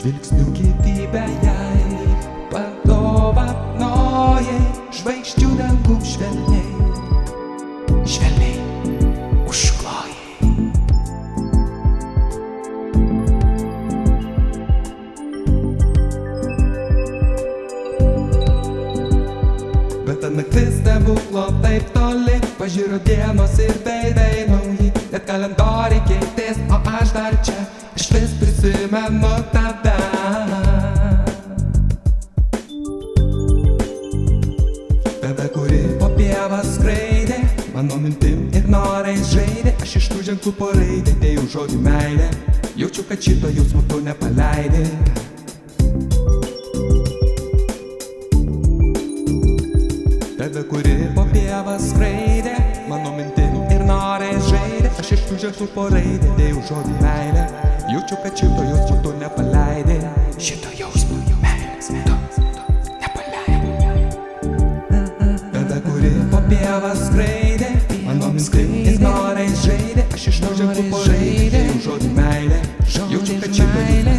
žvilgsnių gyvybę jai padovanojai, žvaigždžių dangum švelniai, švelniai užklojai. Bet ta naktis stebuklo taip toli, pažiūrėjo dienos ir veidai nauji, net kalendoriai keitės, o aš dar čia, aš vis prisimenu tave. Tave, kuri po pievas skraidė, mano mintim ir norais žaidė, aš iš tų ženklų po raidę dėjau žodį meilė, jaučiu, kad šito jausmo tu nepaleidai. Tave, kuri po pievas skraidė, mano mintim ir norais žaidė, aš iš tų ženklų po raidę dėjau žodį meilė, jaučiu, kad šito jausmo tu nepaleidai. Šito jausmo meilės tu nepaleidai. Tave, kuri po pievas skraidė, mano mintim ir norais žaidė, aš iš tų ženklų po raidę dėjau žodį meilė, jaučiu, kad šito jausmo